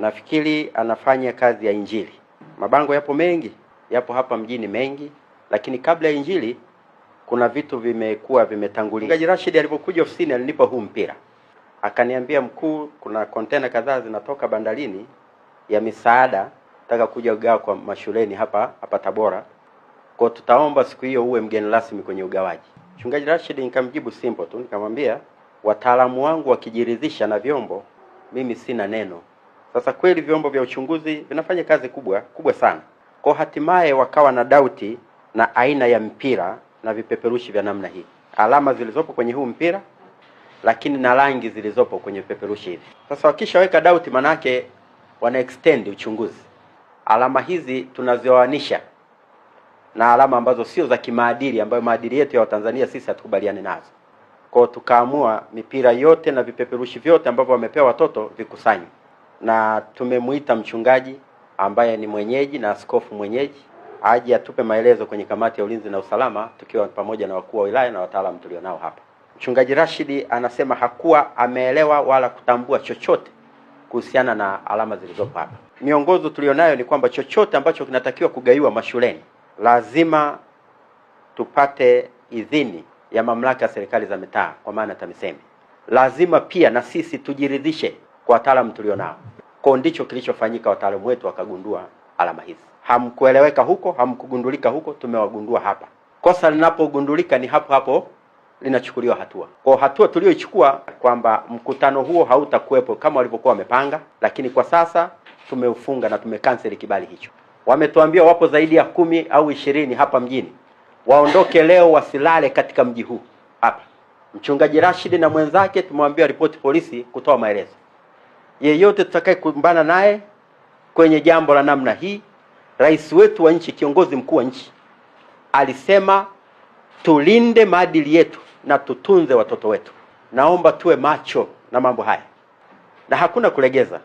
nafikiri anafanya kazi ya injili. Mabango yapo mengi, yapo hapa mjini mengi, lakini kabla ya injili kuna vitu vimekuwa vimetangulia. Mchungaji Rashid alipokuja ofisini alinipa huu mpira. Akaniambia, mkuu, kuna container kadhaa zinatoka bandarini ya misaada, nataka kuja ugawa kwa mashuleni hapa Tabora. Kwa tutaomba siku hiyo uwe mgeni rasmi kwenye ugawaji. Mchungaji Rashid nikamjibu simple tu, nikamwambia wataalamu wangu wakijiridhisha na vyombo, mimi sina neno. Sasa kweli vyombo vya uchunguzi vinafanya kazi kubwa sana. Kwa hatimaye wakawa na dauti na aina ya mpira na vipeperushi vya namna hii. Alama zilizopo kwenye huu mpira, lakini na rangi zilizopo kwenye vipeperushi hivi. Sasa wakishaweka dauti, manake wana extend uchunguzi. Alama hizi tunazioanisha na alama ambazo sio za kimaadili, ambayo maadili yetu ya Watanzania sisi hatukubaliani nazo. Kwa tukaamua mipira yote na vipeperushi vyote ambavyo wamepewa watoto vikusanywe. Na tumemuita mchungaji ambaye ni mwenyeji na askofu mwenyeji aje atupe maelezo kwenye kamati ya ulinzi na usalama, tukiwa pamoja na wakuu wa wilaya na wataalamu tulionao hapa. Mchungaji Rashid anasema hakuwa ameelewa wala kutambua chochote kuhusiana na alama zilizopo hapa. Miongozo tulionayo ni kwamba chochote ambacho kinatakiwa kugaiwa mashuleni lazima tupate idhini ya mamlaka ya serikali za mitaa, kwa maana TAMISEMI. Lazima pia na sisi tujiridhishe kwa wataalamu tulionao. Kwa ndicho kilichofanyika, wataalamu wetu wakagundua alama hizi. Hamkueleweka huko, hamkugundulika huko, tumewagundua hapa. Kosa linapogundulika ni hapo linachukuliwa hatua. Kwa hatua tulioichukua kwamba mkutano huo hautakuwepo kama walivyokuwa wamepanga, lakini kwa sasa tumeufunga na tumekanseli kibali hicho. Wametuambia wapo zaidi ya 10 au 20 hapa mjini. Waondoke leo, wasilale katika mji huu hapa. Mchungaji Rashid na mwenzake tumemwambia ripoti polisi kutoa maelezo. Yeyote tutakaye kumbana naye kwenye jambo la namna hii, rais wetu wa nchi, kiongozi mkuu wa nchi, alisema tulinde maadili yetu na tutunze watoto wetu. Naomba tuwe macho na mambo haya na hakuna kulegeza.